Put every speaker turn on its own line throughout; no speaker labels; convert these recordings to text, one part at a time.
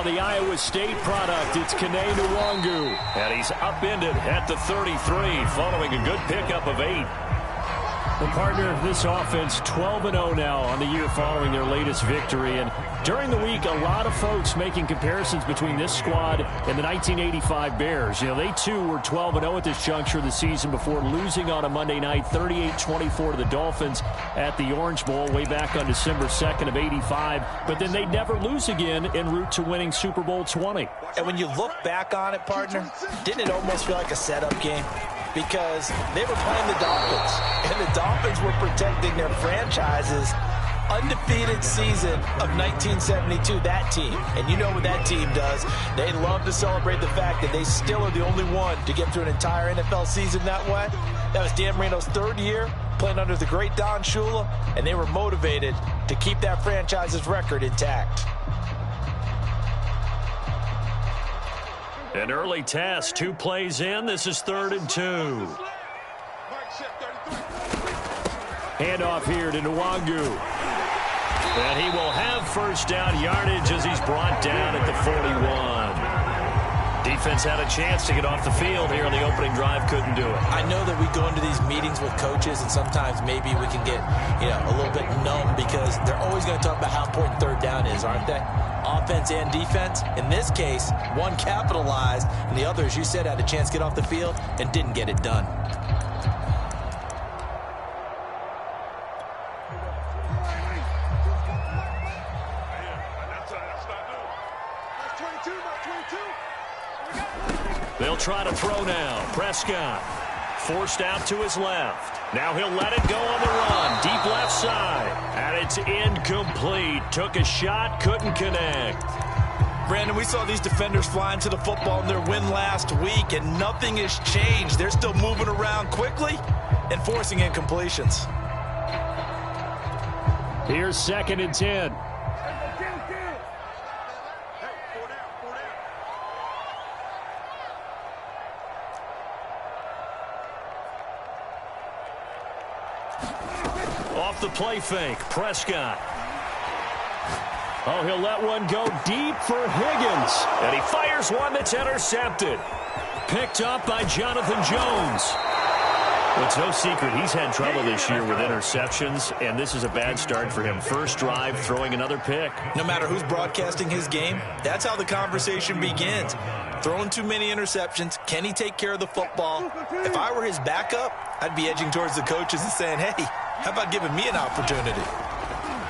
the Iowa State product. It's Kene Nwangwu. And he's upended at the 33 following a good pickup of 8. The partner of this offense, 12-0 now on the year following their latest victory. And during the week, a lot of folks making comparisons between this squad and the 1985 Bears. You know, they too were 12-0 at this juncture of the season before losing on a Monday night, 38-24 to the Dolphins at the Orange Bowl way back on December 2nd of 85. But then they'd never lose again en route to winning Super Bowl 20.
And when you look back on it, partner, didn't it almost feel like a setup game? Because they were playing the Dolphins, and the Dolphins were protecting their franchise's undefeated season of 1972, that team. And you know what that team does. They love to celebrate the fact that they still are the only one to get through an entire NFL season that way. That was Dan Marino's 3rd year playing under the great Don Shula, and they were motivated to keep that franchise's record intact.
An early test, 2 plays in. This is 3rd and 2. Handoff here to Nwangwu. And he will have first down yardage as he's brought down at the 41. Defense had a chance to get off the field here on the opening drive, couldn't do it.
I know that we go into these meetings with coaches, and sometimes maybe we can get, a little bit numb because they're always going to talk about how important 3rd down is, aren't they? Offense and defense. In this case, one capitalized, and the other, as you said, had a chance to get off the field and didn't get it done.
They'll try to throw now. Prescott forced out to his left. Now he'll let it go on the run. Deep left side. And it's incomplete. Took a shot, couldn't connect.
Brandon, we saw these defenders flying to the football in their win last week, and nothing has changed. They're still moving around quickly and forcing incompletions.
Here's 2nd and 10. Off the play fake, Prescott. Oh, he'll let one go deep for Higgins. And he fires one that's intercepted. Picked up by Jonathan Jones. Well, it's no secret he's had trouble this year with interceptions, and this is a bad start for him. First drive, throwing another pick.
No matter who's broadcasting his game, that's how the conversation begins. Throwing too many interceptions. Can he take care of the football? If I were his backup, I'd be edging towards the coaches and saying, hey, how about giving me an opportunity?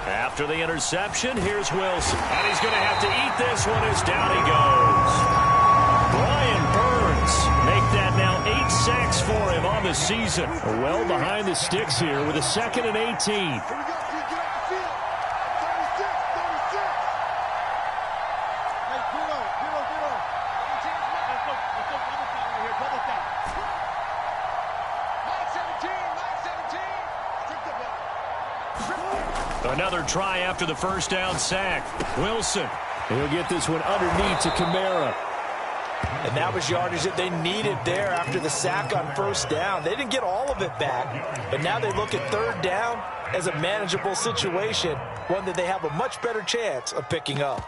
After the interception, here's Wilson. And he's going to have to eat this one as down he goes. Brian Burns make that now 8 sacks for him on the season. Well behind the sticks here with a 2nd and 18. Another try after the first down sack. Wilson. He'll get this one underneath to Kamara.
And that was yardage that they needed there after the sack on first down. They didn't get all of it back, but now they look at 3rd down as a manageable situation, one that they have a much better chance of picking up.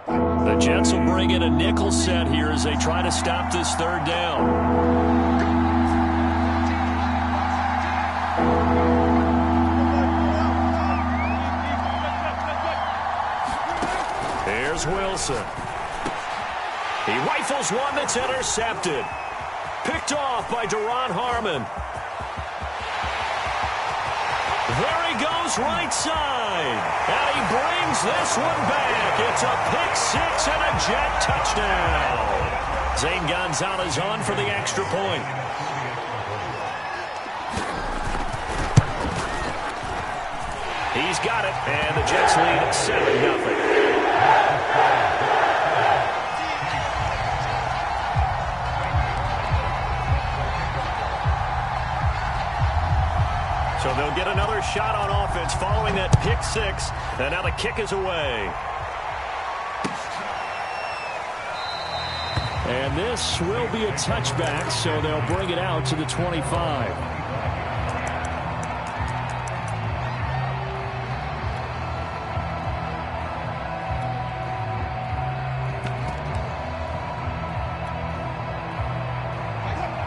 The Jets will bring in a nickel set here as they try to stop this 3rd down. Here's Wilson. He rifles one that's intercepted. Picked off by Duron Harmon. There he goes right side. And he brings this one back. It's a pick-6 and a Jet touchdown. Zane Gonzalez on for the extra point. He's got it, and the Jets lead 7-0. So they'll get another shot on offense following that pick-6, and now the kick is away. And this will be a touchback, so they'll bring it out to the 25.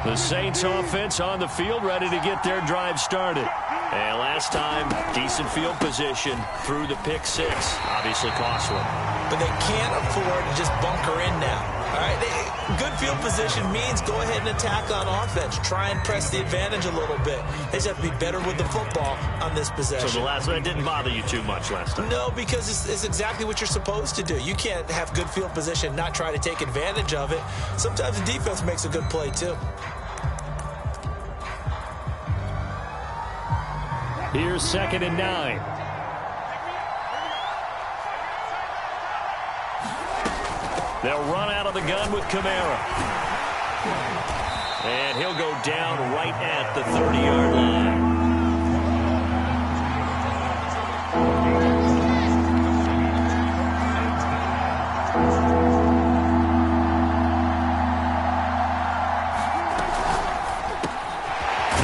The Saints offense on the field, ready to get their drive started. And last time, decent field position through the pick six. Obviously costly.
But they can't afford to just bunker in now. All right, good field position means go ahead and attack on offense. Try and press the advantage a little bit. They just have to be better with the football on this possession.
So the last one didn't bother you too much last time?
No, because it's exactly what you're supposed to do. You can't have good field position and not try to take advantage of it. Sometimes the defense makes a good play, too.
Here's 2nd and 9. They'll run out of the gun with Kamara. And he'll go down right at the 30-yard line.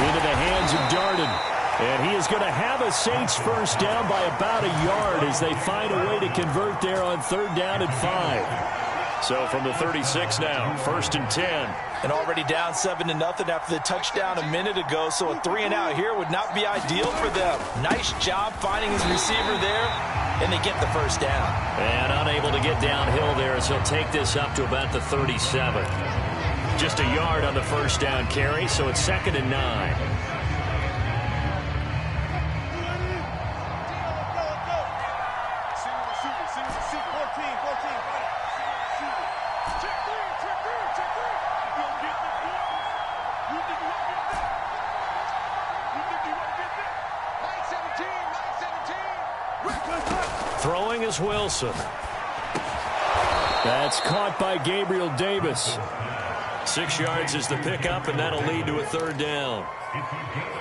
Into the hands of Darden. And he is going to have a Saints first down by about a yard as they find a way to convert there on 3rd down and 5. So from the 36 now, 1st and 10.
And already down 7-0 after the touchdown a minute ago. So a 3-and-out here would not be ideal for them. Nice job finding his receiver there. And they get the first down.
And unable to get downhill there as he'll take this up to about the 37. Just a yard on the first down carry. So it's 2nd and 9. Throwing is Wilson. That's caught by Gabriel Davis. 6 yards is the pickup, and that'll lead to a 3rd down.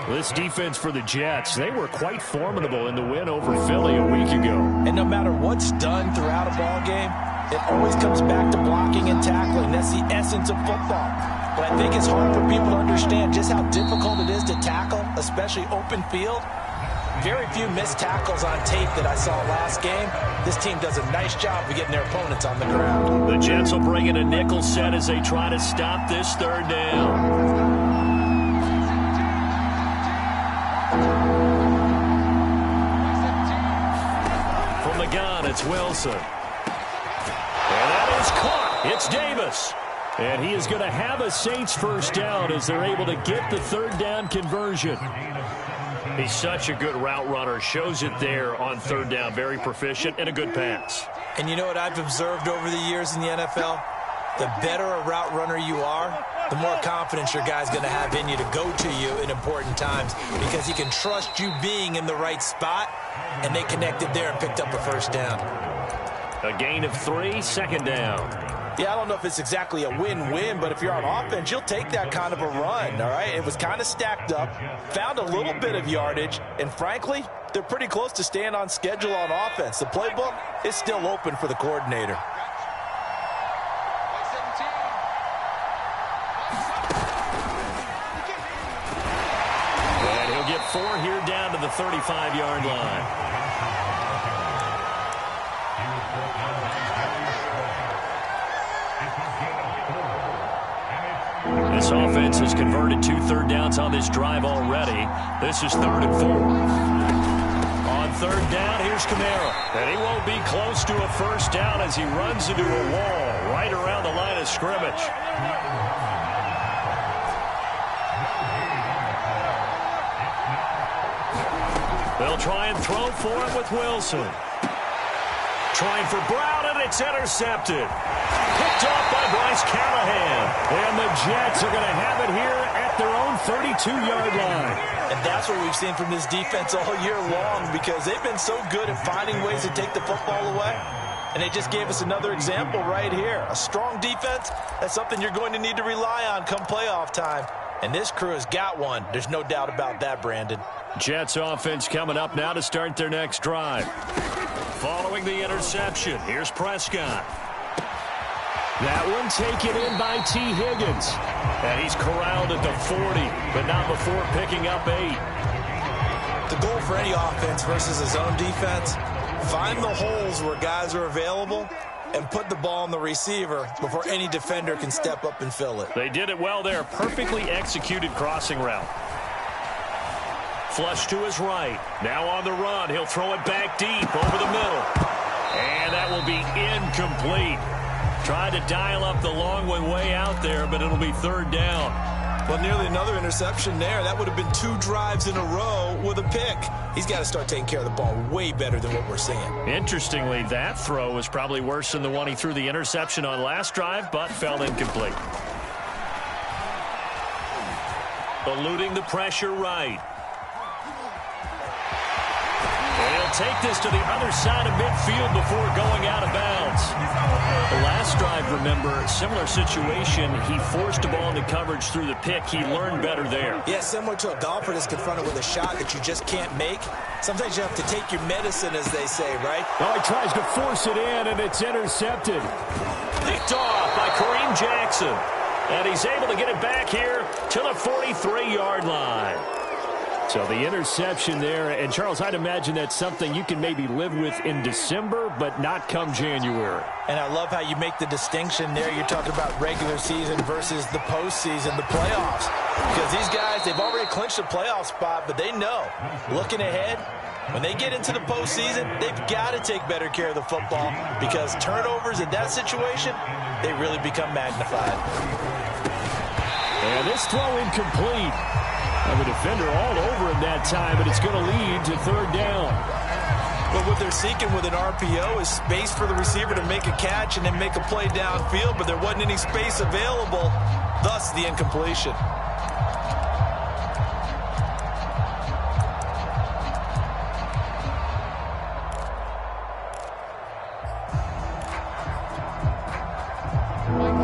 This defense for the Jets, they were quite formidable in the win over Philly a week ago.
And no matter what's done throughout a ball game, it always comes back to blocking and tackling. That's the essence of football. But I think it's hard for people to understand just how difficult it is to tackle, especially open field. Very few missed tackles on tape that I saw last game. This team does a nice job of getting their opponents on the ground.
The Jets will bring in a nickel set as they try to stop this 3rd down. From the gun, it's Wilson. And that is caught. It's Davis. And he is going to have a Saints first down as they're able to get the 3rd down conversion. He's such a good route runner. Shows it there on 3rd down. Very proficient and a good pass.
And you know what I've observed over the years in the NFL? The better a route runner you are, the more confidence your guy's going to have in you to go to you in important times because he can trust you being in the right spot, and they connected there and picked up a first down.
A gain of 3, 2nd down.
Yeah, I don't know if it's exactly a win-win, but if you're on offense, you'll take that kind of a run, all right? It was kind of stacked up, found a little bit of yardage, and frankly, they're pretty close to staying on schedule on offense. The playbook is still open for the coordinator.
And he'll get 4 here down to the 35-yard line. This offense has converted 2 3rd downs on this drive already. This is 3rd and 4. On 3rd down, here's Kamara. And he won't be close to a first down as he runs into a wall right around the line of scrimmage. They'll try and throw for it with Wilson. Trying for Brown, and it's intercepted. Picked off by Bryce Callahan. And the Jets are going to have it here at their own 32-yard line.
And that's what we've seen from this defense all year long because they've been so good at finding ways to take the football away. And they just gave us another example right here. A strong defense, that's something you're going to need to rely on come playoff time. And this crew has got one. There's no doubt about that, Brandon.
Jets offense coming up now to start their next drive. Following the interception, here's Prescott. That one taken in by T. Higgins. And he's corralled at the 40, but not before picking up 8.
The goal for any offense versus his own defense, find the holes where guys are available and put the ball on the receiver before any defender can step up and fill it.
They did it well there. Perfectly executed crossing route. Flush to his right. Now on the run. He'll throw it back deep over the middle. And that will be incomplete. Tried to dial up the long one way out there, but it'll be 3rd down.
Well, nearly another interception there. That would have been 2 drives in a row with a pick. He's got to start taking care of the ball way better than what we're seeing.
Interestingly, that throw was probably worse than the one he threw the interception on last drive, but fell incomplete. Eluding the pressure right. And he'll take this to the other side of midfield before going out of bounds. The last drive, remember, similar situation. He forced a ball into coverage through the pick. He learned better there.
Yeah, similar to a golfer that's confronted with a shot that you just can't make. Sometimes you have to take your medicine, as they say, right?
Oh, he tries to force it in, and it's intercepted. Picked off by Kareem Jackson. And he's able to get it back here to the 43-yard line. So the interception there, and Charles, I'd imagine that's something you can maybe live with in December, but not come January.
And I love how you make the distinction there. You're talking about regular season versus the postseason, the playoffs. Because these guys, they've already clinched a playoff spot, but they know, looking ahead, when they get into the postseason, they've got to take better care of the football because turnovers in that situation, they really become magnified.
And this throw incomplete. And the defender all over him that time, but it's going to lead to 3rd down.
But what they're seeking with an RPO is space for the receiver to make a catch and then make a play downfield, but there wasn't any space available, thus the incompletion.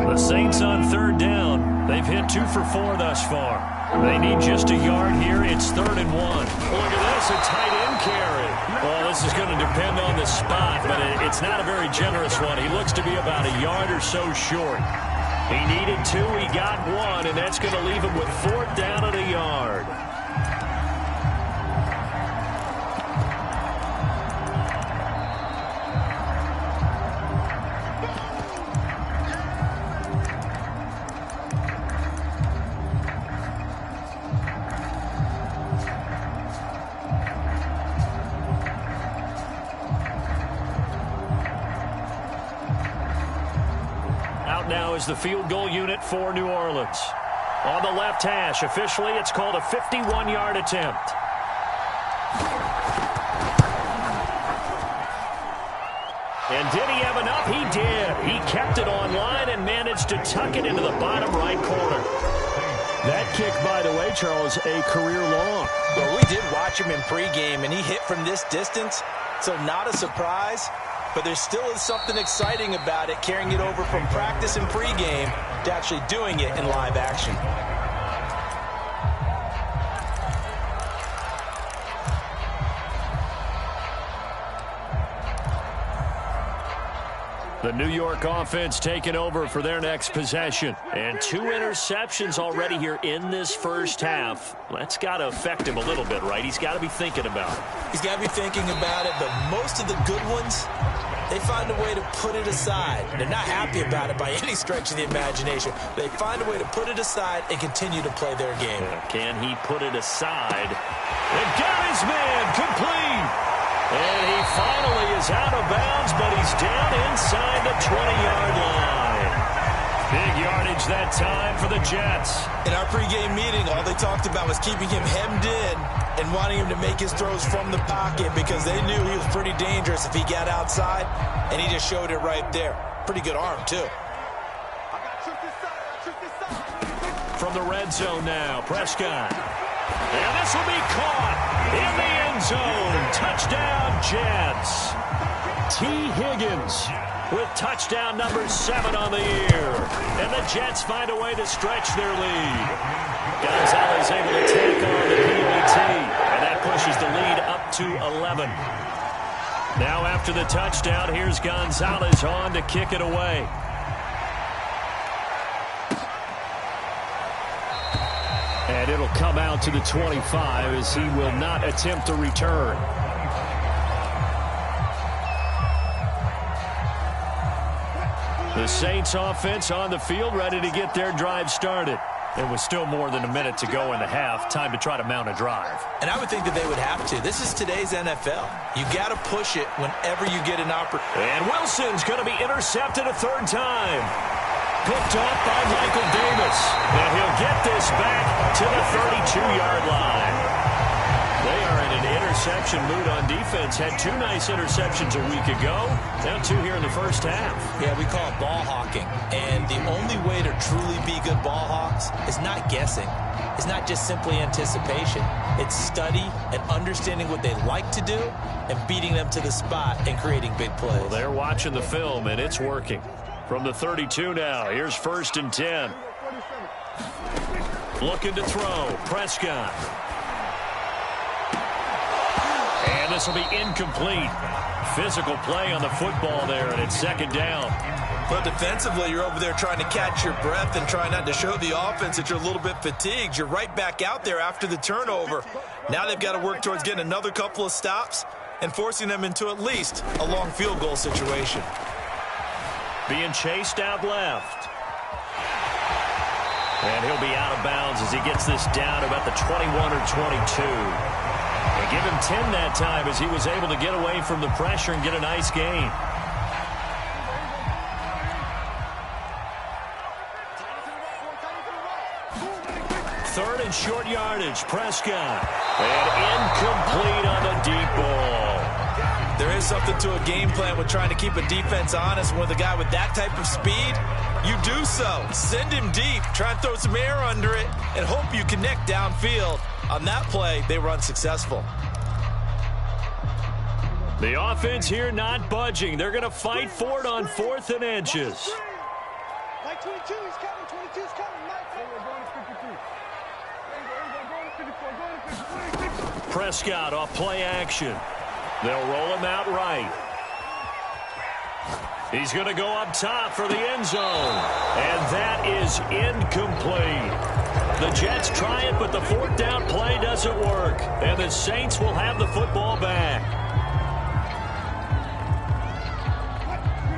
The Saints on 3rd down. They've hit 2 for 4 thus far. They need just a yard here. It's 3rd and 1. Look at this, a tight end carry. Well, this is going to depend on the spot, but it's not a very generous one. He looks to be about a yard or so short. He needed 2, he got 1, and that's going to leave him with 4th down at a yard. Now is the field goal unit for New Orleans. On the left hash, officially it's called a 51-yard attempt. And did he have enough? He did. He kept it on line and managed to tuck it into the bottom right corner. That kick, by the way, Charles, a career long.
Well, we did watch him in pregame, and he hit from this distance, so not a surprise. But there still is something exciting about it, carrying it over from practice and pregame to actually doing it in live action.
The New York offense taking over for their next possession. And 2 interceptions already here in this first half. That's got to affect him a little bit, right? He's got to be thinking about it.
He's got to be thinking about it, but most of the good ones, they find a way to put it aside. They're not happy about it by any stretch of the imagination. They find a way to put it aside and continue to play their game.
Can he put it aside? And got his man complete. And he finally is out of bounds, but he's down inside the 20-yard line. Big yardage that time for the Jets.
In our pregame meeting, all they talked about was keeping him hemmed in and wanting him to make his throws from the pocket because they knew he was pretty dangerous if he got outside, and he just showed it right there. Pretty good arm, too.
From the red zone now, Prescott. And this will be caught in the end zone. Touchdown, Jets. T. Higgins with touchdown number 7 on the year. And the Jets find a way to stretch their lead. Gonzalez able to take on the PAT. And that pushes the lead up to 11. Now after the touchdown, here's Gonzalez on to kick it away. And it'll come out to the 25 as he will not attempt to return. The Saints offense on the field, ready to get their drive started. There was still more than a minute to go in the half. Time to try to mount a drive.
And I would think that they would have to. This is today's NFL. You got to push it whenever you get an opportunity.
And Wilson's going to be intercepted a third time. Picked off by Michael Davis. And he'll get this back to the 32-yard line. They are in an interception mood on defense. Had 2 nice interceptions a week ago. Now 2 here in the first half.
Yeah, we call it ball hawking. And the only way to truly be good ball hawks is not guessing. It's not just simply anticipation. It's study and understanding what they like to do and beating them to the spot and creating big plays.
Well, they're watching the film, and it's working. From the 32 now, here's 1st and 10. Looking to throw. Prescott. And this will be incomplete. Physical play on the football there, and it's 2nd down.
But defensively, you're over there trying to catch your breath and trying not to show the offense that you're a little bit fatigued. You're right back out there after the turnover. Now they've got to work towards getting another couple of stops and forcing them into at least a long field goal situation.
Being chased out left. And he'll be out of bounds as he gets this down about the 21 or 22. And give him 10 that time as he was able to get away from the pressure and get a nice gain. Third and short yardage. Prescott. And incomplete on the deep ball.
There is something to a game plan with trying to keep a defense honest. With a guy with that type of speed, you do so. Send him deep. Try and throw some air under it and hope you connect downfield. On that play, they were unsuccessful.
The offense here not budging. They're going to fight for it on 4th and inches.
Mike 22, he's coming. 22's coming. Mike,
Prescott off play action. They'll roll him out right. He's going to go up top for the end zone. And that is incomplete. The Jets try it, but the 4th down play doesn't work. And the Saints will have the football back.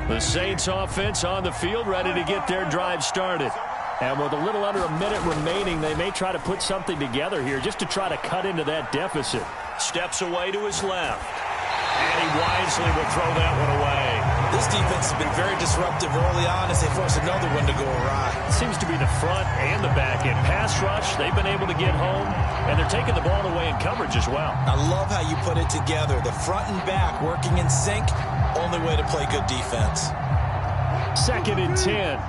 The Saints offense on the field, ready to get their drive started. And with a little under a minute remaining, they may try to put something together here just to try to cut into that deficit. Steps away to his left. And he wisely will throw that one away.
This defense has been very disruptive early on as they force another one to go awry.
It seems to be the front and the back end. Pass rush, they've been able to get home, and they're taking the ball away in coverage as well.
I love how you put it together. The front and back working in sync, only way to play good defense.
2nd and 10.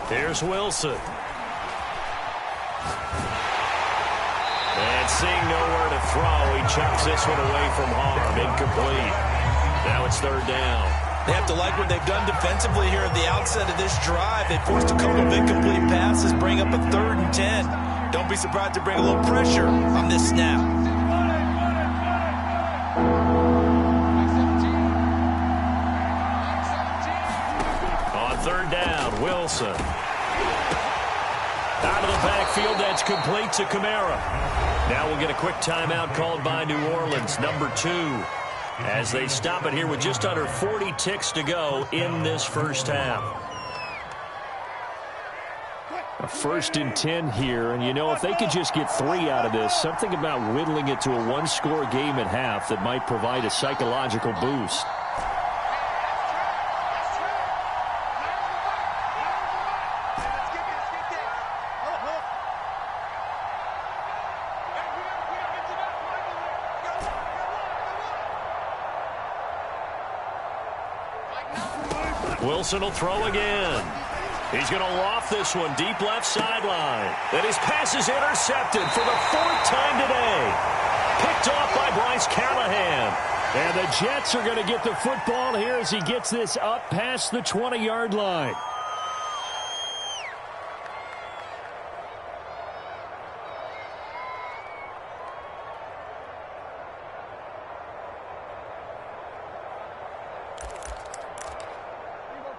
Here's Wilson. And seeing nowhere to throw, he chucks this one away from harm. Incomplete. Now it's 3rd down.
They have to like what they've done defensively here at the outset of this drive. They forced a couple of incomplete passes, bring up a 3rd and 10. Don't be surprised to bring a little pressure on this snap.
On 3rd down, Wilson. Out of the backfield, that's complete to Kamara. Now we'll get a quick timeout called by New Orleans, number 2, as they stop it here with just under 40 ticks to go in this first half. A 1st and 10 here, and you know, if they could just get 3 out of this, something about whittling it to a 1-score game at half that might provide a psychological boost. Wilson will throw again. He's going to loft this one deep left sideline. And his pass is intercepted for the 4th time today. Picked off by Bryce Callahan. And the Jets are going to get the football here as he gets this up past the 20-yard line.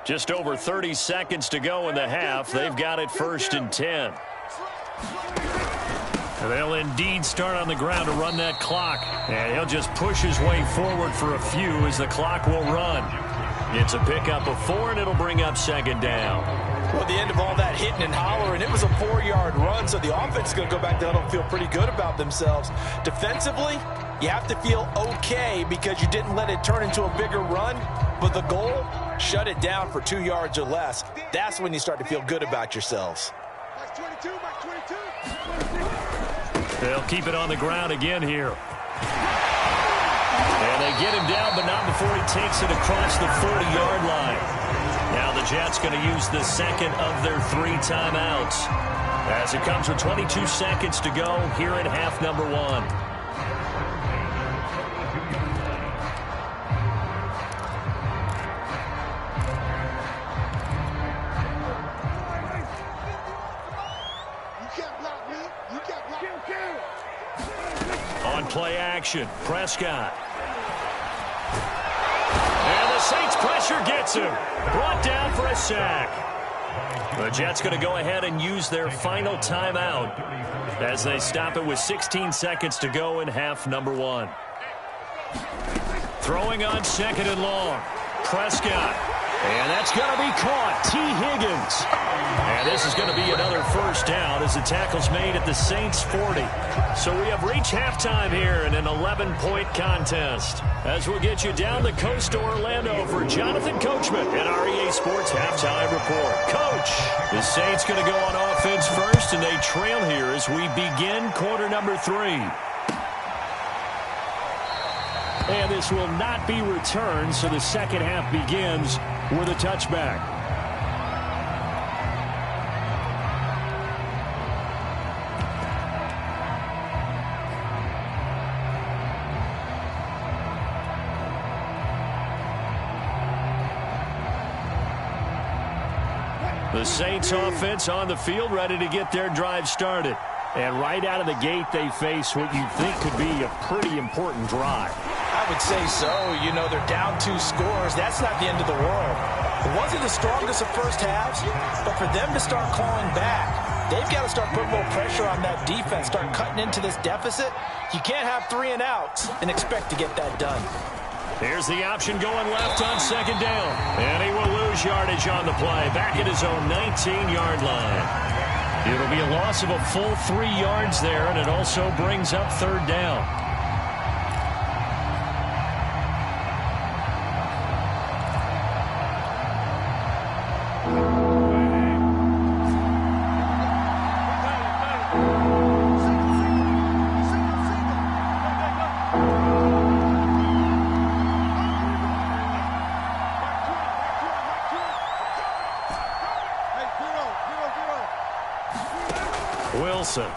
Just over 30 seconds to go in the half. They've got it 1st and 10. They'll indeed start on the ground to run that clock. And he'll just push his way forward for a few as the clock will run. It's a pickup of 4, and it'll bring up 2nd down.
Well, at the end of all that hitting and hollering, it was a 4-yard run, so the offense is going to go back down and feel pretty good about themselves. Defensively, you have to feel okay because you didn't let it turn into a bigger run, but the goal, shut it down for 2 yards or less. That's when you start to feel good about yourselves.
Mike 22, Mike 22.
They'll keep it on the ground again here. And they get him down, but not before he takes it across the 40-yard line. Now the Jets going to use the second of their 3 timeouts as it comes with 22 seconds to go here in half number 1. Play action. Prescott. And the Saints pressure gets him. Brought down for a sack. The Jets going to go ahead and use their final timeout as they stop it with 16 seconds to go in half number 1. Throwing on 2nd and long. Prescott. And that's going to be caught. T. Higgins. And this is going to be another 1st down as the tackle's made at the Saints 40. So we have reached halftime here in an 11-point contest. As we'll get you down the coast to Orlando for Jonathan Coachman at our EA Sports Halftime Report. Coach, the Saints going to go on offense first, and they trail here as we begin quarter number 3. And this will not be returned, so the second half begins with a touchback. The Saints offense on the field, ready to get their drive started. And right out of the gate, they face what you think could be a pretty important drive.
I would say so. You know, they're down 2 scores. That's not the end of the world. It wasn't the strongest of first halves, but for them to start clawing back, they've got to start putting more pressure on that defense, start cutting into this deficit. You can't have 3 and outs and expect to get that done.
Here's the option going left on 2nd down. And he will lose yardage on the play, back at his own 19-yard line. It'll be a loss of a full 3 yards there, and it also brings up 3rd down. Wilson.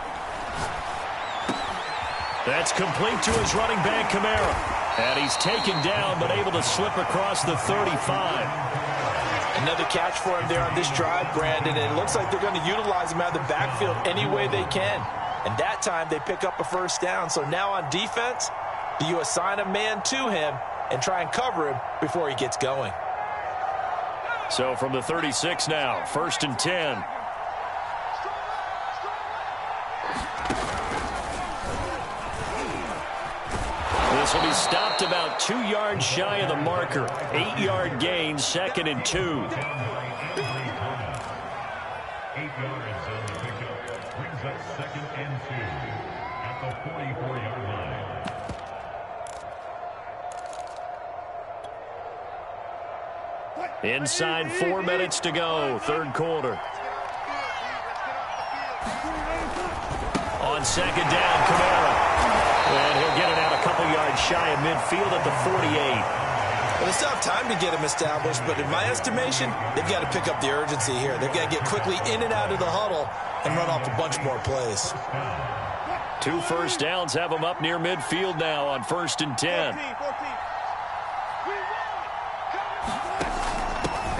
That's complete to his running back, Kamara. And he's taken down, but able to slip across the 35.
Another catch for him there on this drive, Brandon. And it looks like they're going to utilize him out of the backfield any way they can. And that time they pick up a 1st down. So now on defense, do you assign a man to him and try and cover him before he gets going?
So from the 36 now, 1st and 10. This will be stopped about 2 yards shy of the marker. 8-yard gain, 2nd and 2.
8 yards on the pickup. Brings up 2nd and 2 at the 44-yard line.
Inside 4 minutes to go, 3rd quarter. On 2nd down, Kamara. And he'll get it out a couple yards shy of midfield at the 48.
Well, they still have time to get him established, but in my estimation, they've got to pick up the urgency here. They've got to get quickly in and out of the huddle and run off a bunch more plays.
2 first downs have them up near midfield now on 1st and 10.
14.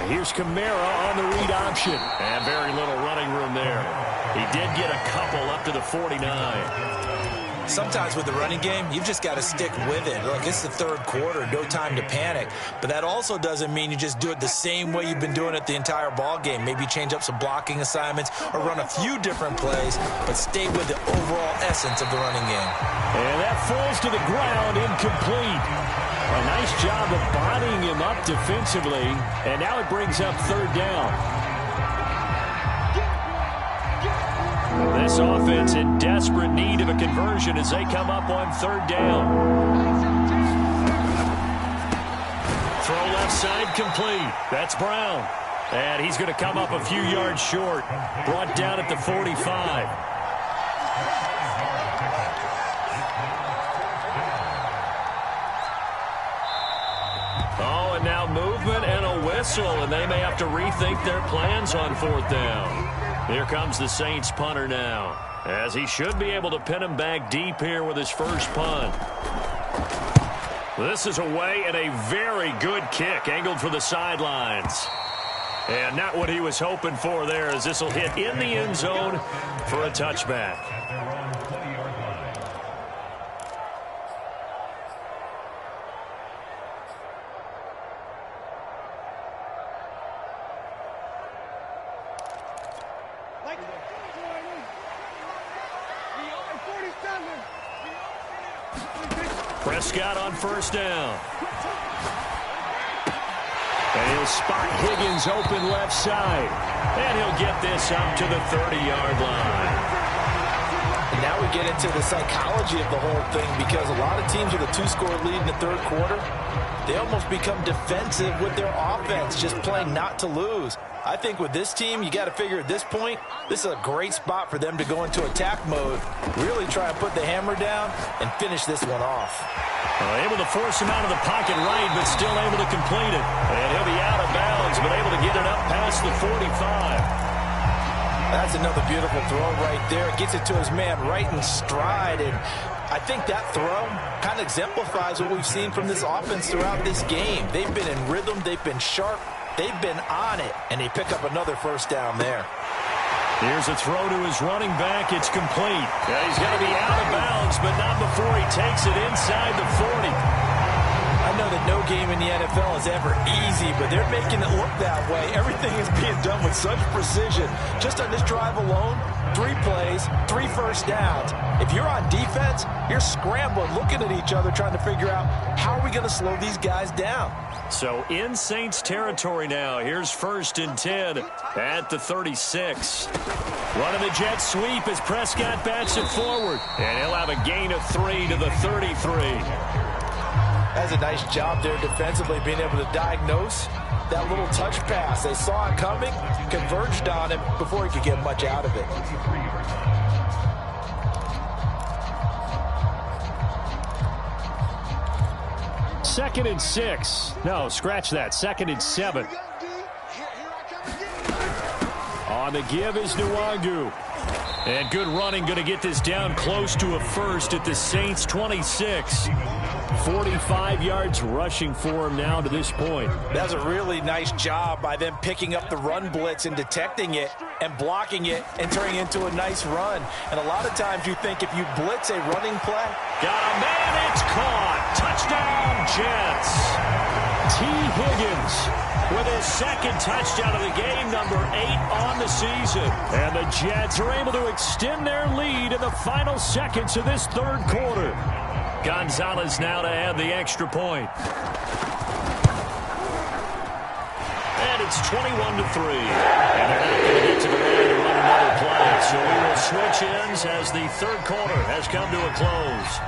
Here's Kamara on the read option. And very little running room there. He did get a couple up to the 49.
Sometimes with the running game, you've just got to stick with it. Look, it's the third quarter, no time to panic. But that also doesn't mean you just do it the same way you've been doing it the entire ball game. Maybe change up some blocking assignments or run a few different plays, but stay with the overall essence of the running game.
And that falls to the ground, incomplete. A nice job of bodying him up defensively, and now it brings up third down. This offense in desperate need of a conversion as they come up on third down. Throw left side complete. That's Brown. And he's going to come up a few yards short. Brought down at the 45. Oh, and now movement and a whistle, and they may have to rethink their plans on fourth down. Here comes the Saints punter now, as he should be able to pin him back deep here with his first punt. This is away and a very good kick, angled for the sidelines. And not what he was hoping for there, as this will hit in the end zone for a touchback. Prescott on first down. And he'll spot Higgins open left side. And he'll get this up to the 30-yard line.
And now we get into the psychology of the whole thing, because a lot of teams with a two-score lead in the third quarter, they almost become defensive with their offense, just playing not to lose. I think with this team, you got to figure at this point, this is a great spot for them to go into attack mode, really try and put the hammer down and finish this one off.
Able to force him out of the pocket right, but still able to complete it. And he'll be out of bounds, but able to get it up past the 45.
That's another beautiful throw right there. It gets it to his man right in stride. And I think that throw kind of exemplifies what we've seen from this offense throughout this game. They've been in rhythm. They've been sharp. They've been on it. And they pick up another first down there.
Here's a throw to his running back. It's complete. Yeah, he's got to be out of bounds, but not before he takes it inside the 40.
I know that no game in the NFL is ever easy, but they're making it look that way. Everything is being done with such precision. Just on this drive alone, 3 plays, 3 first downs. If you're on defense, you're scrambling, looking at each other, trying to figure out how are we going to slow these guys down.
So in Saints territory now. Here's 1st and 10 at the 36. Running the jet sweep as Prescott bats it forward. And he'll have a gain of 3 to the 33.
That's a nice job there defensively, being able to diagnose that little touch pass. They saw it coming, converged on him before he could get much out of it.
Second and 6. No, scratch that. 2nd and 7. On the give is Nwangu. And good running, going to get this down close to a first at the Saints 26. 45 yards rushing for him now to this point.
That's a really nice job by them picking up the run blitz and detecting it and blocking it and turning it into a nice run. And a lot of times you think if you blitz a running play.
Got a man, it's caught. Touchdown, Jets. T. Higgins with his 2nd touchdown of the game, number 8 on the season. And the Jets are able to extend their lead in the final seconds of this third quarter. Gonzalez now to add the extra point. And it's 21-3. And they're not going to get to the line to run another play. So we will switch ends as the third quarter has come to a close.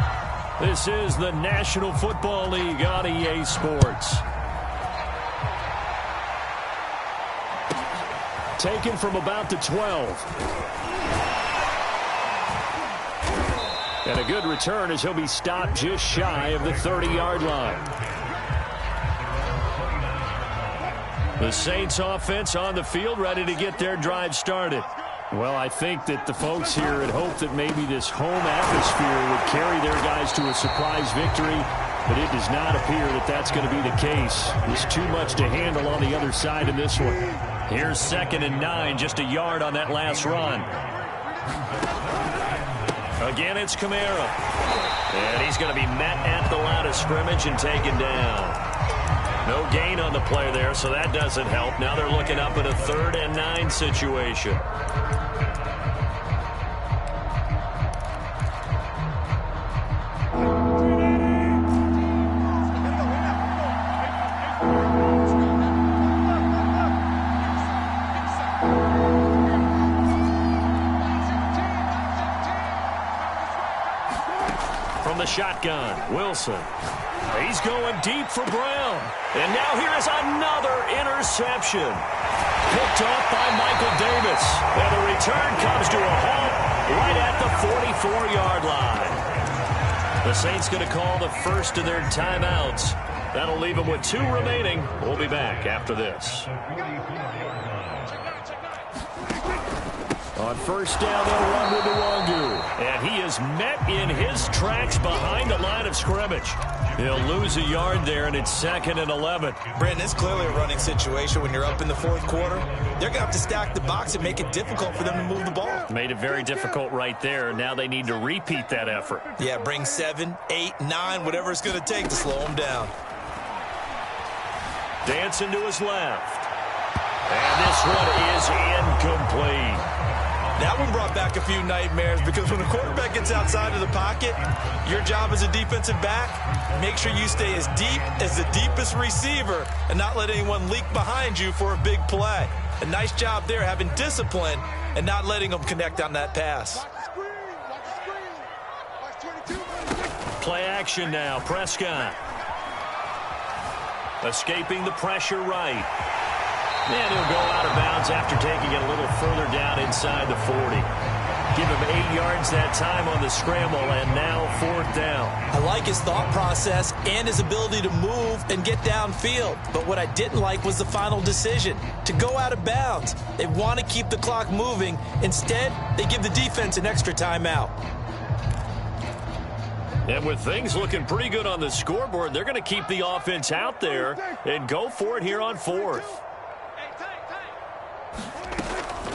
This is the National Football League on EA Sports. Taken from about the 12. And a good return as he'll be stopped just shy of the 30-yard line. The Saints offense on the field, ready to get their drive started. Well, I think that the folks here had hoped that maybe this home atmosphere would carry their guys to a surprise victory. but it does not appear that that's going to be the case. There's too much to handle on the other side in this one. Here's 2nd and 9, just a yard on that last run. Again, it's Kamara. And he's going to be met at the line of scrimmage and taken down. No gain on the play there, so that doesn't help. Now they're looking up at a 3rd and 9 situation. From the shotgun, Wilson. He's going deep for Brown. And now here is another interception. Picked off by Michael Davis. And the return comes to a halt right at the 44-yard line. The Saints going to call the first of their timeouts. That'll leave them with 2 remaining. We'll be back after this. On first down, they'll run with Nwangwu. And he is met in his tracks behind the line of scrimmage. He'll lose a yard there, and it's 2nd and 11.
Brandon, it's clearly a running situation when you're up in the 4th quarter. They're going to have to stack the box and make it difficult for them to move the ball.
Made it very difficult right there. Now they need to repeat that effort.
Yeah, bring 7, 8, 9, whatever it's going to take to slow them down.
Dancing to his left. And this one is incomplete.
That one brought back a few nightmares because when the quarterback gets outside of the pocket, your job as a defensive back, make sure you stay as deep as the deepest receiver and not let anyone leak behind you for a big play. A nice job there having discipline and not letting them connect on that pass.
Play action now. Prescott. Escaping the pressure right. And he'll go out of bounds after taking it a little further down inside the 40. Give him 8 yards that time on the scramble, and now 4th down.
I like his thought process and his ability to move and get downfield. But what I didn't like was the final decision, to go out of bounds. They want to keep the clock moving. Instead, they give the defense an extra timeout.
And with things looking pretty good on the scoreboard, they're going to keep the offense out there and go for it here on 4th.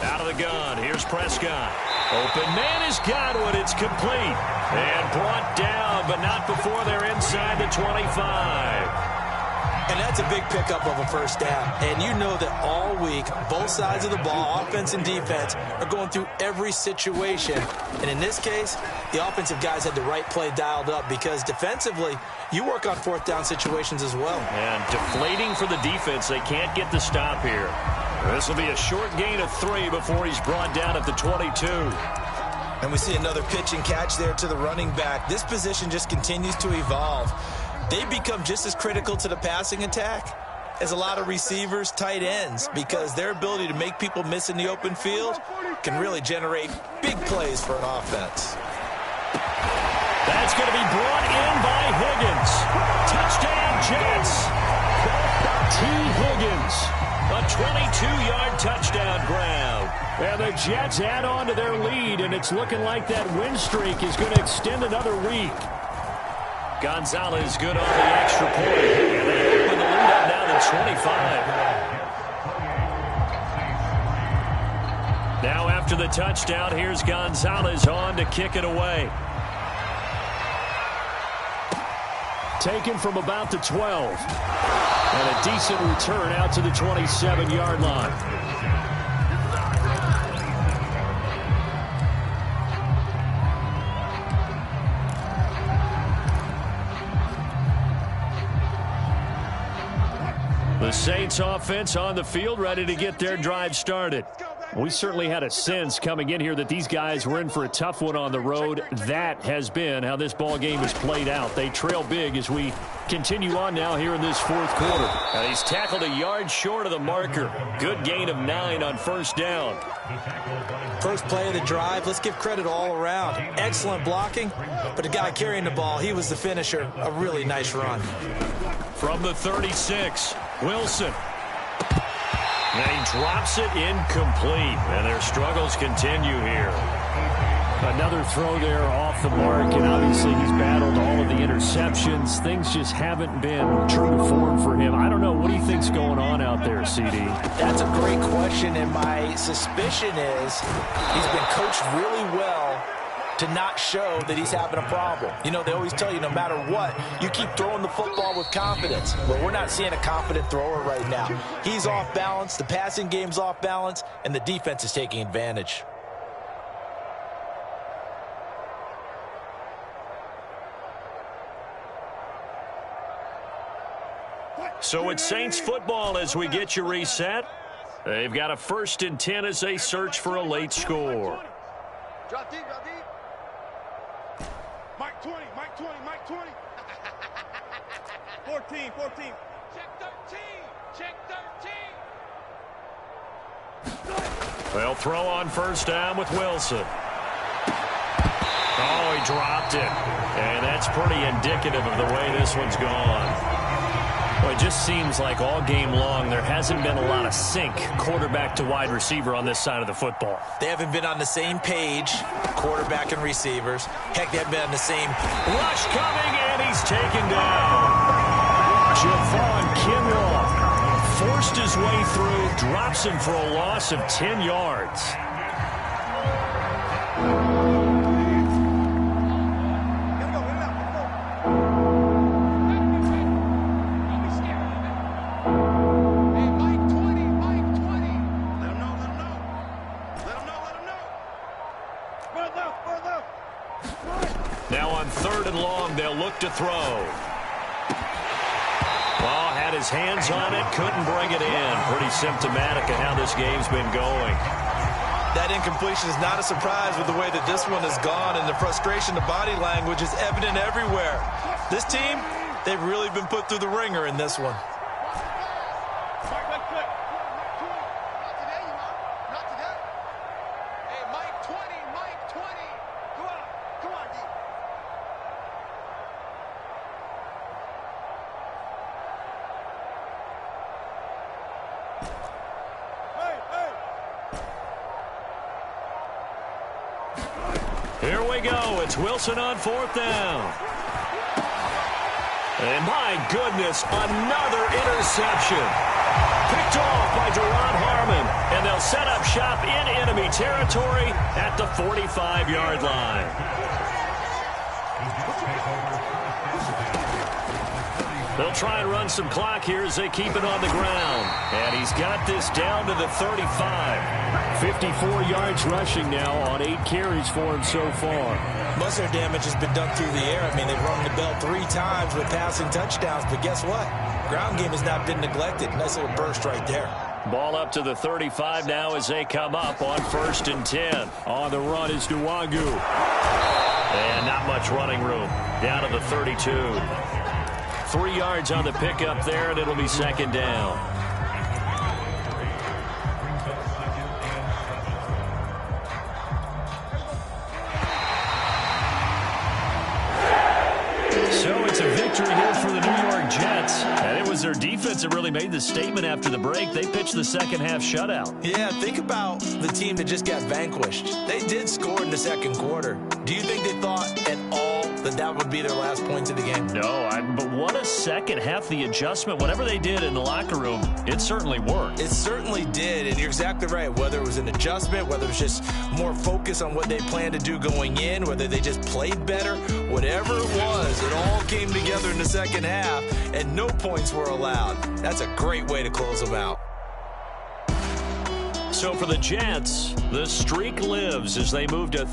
Out of the gun, here's Prescott. Open man has got it. It's complete. And brought down, but not before they're inside the 25.
And that's a big pickup of a first down. And you know that all week, both sides of the ball, offense and defense, are going through every situation. And in this case, the offensive guys had the right play dialed up because defensively, you work on 4th down situations as well.
And deflating for the defense. They can't get the stop here. This will be a short gain of 3 before he's brought down at the 22.
And we see another pitch and catch there to the running back. This position just continues to evolve. They become just as critical to the passing attack as a lot of receivers, tight ends, because their ability to make people miss in the open field can really generate big plays for an offense.
That's going to be brought in by Higgins. Touchdown, Jets. T. Higgins. A 22-yard touchdown grab. And the Jets add on to their lead, and it's looking like that win streak is going to extend another week. Gonzalez good on the extra point. And they open the lead up now to 25. Now after the touchdown, here's Gonzalez on to kick it away. Taken from about the 12. And a decent return out to the 27-yard line. The Saints offense on the field, ready to get their drive started. We certainly had a sense coming in here that these guys were in for a tough one on the road. That has been how this ball game has played out. They trail big as we continue on now here in this 4th quarter. He's tackled a yard short of the marker. Good gain of 9 on first down.
First play of the drive, let's give credit all around. Excellent blocking, but the guy carrying the ball, he was the finisher. A really nice run.
From the 36, Wilson. And he drops it incomplete. And their struggles continue here. Another throw there off the mark, and obviously he's battled all of the interceptions. Things just haven't been true to form for him. I don't know. What do you think's going on out there, CD?
That's a great question, and my suspicion is he's been coached really well to not show that he's having a problem. You know, they always tell you no matter what, you keep throwing the football with confidence. Well, we're not seeing a confident thrower right now. He's off balance, the passing game's off balance, and the defense is taking advantage.
So it's Saints football as we get you reset. They've got a 1st and 10 as they search for a late score.
Drop deep, drop deep. Mike 20, Mike 20, Mike 20. 14, 14. Check 13, check 13.
They'll throw on 1st down with Wilson. Oh, he dropped it. And that's pretty indicative of the way this one's gone. Well, it just seems like all game long there hasn't been a lot of sync quarterback to wide receiver on this side of the football.
They haven't been on the same page, quarterback and receivers. Heck, they haven't been on the same.
Rush coming, and he's taken down. Javon Kinlaw forced his way through, drops him for a loss of 10 yards. Now on 3rd and long, they'll look to throw. Well, had his hands on it, couldn't bring it in. Pretty symptomatic of how this game's been going.
That incompletion is not a surprise with the way that this one has gone, and the frustration, the body language is evident everywhere. This team, they've really been put through the ringer in this one.
Here we go. It's Wilson on 4th down. And my goodness, another interception. Picked off by Duron Harmon. And they'll set up shop in enemy territory at the 45-yard line. They'll try and run some clock here as they keep it on the ground. And he's got this down to the 35. 54 yards rushing now on 8 carries for him so far.
Most of their damage has been done through the air. I mean, they've rung the bell 3 times with passing touchdowns. But guess what? Ground game has not been neglected. Nice little burst right there.
Ball up to the 35 now as they come up on 1st and 10. On the run is Nwangwu. And not much running room. Down to the 32. 3 yards on the pickup there, and it'll be 2nd down. So it's a victory here for the New York Jets. And it was their defense that really made the statement after the break. They pitched the second half shutout.
Yeah, think about the team that just got vanquished. They did score in the 2nd quarter. Do you think they thought at all that would be their last points of the game?
No, but what a second half. The adjustment, whatever they did in the locker room, it certainly worked.
It certainly did, and you're exactly right. Whether it was an adjustment, whether it was just more focus on what they planned to do going in, whether they just played better, whatever it was, it all came together in the second half, and no points were allowed. That's a great way to close them out.
So for the Jets, the streak lives as they move to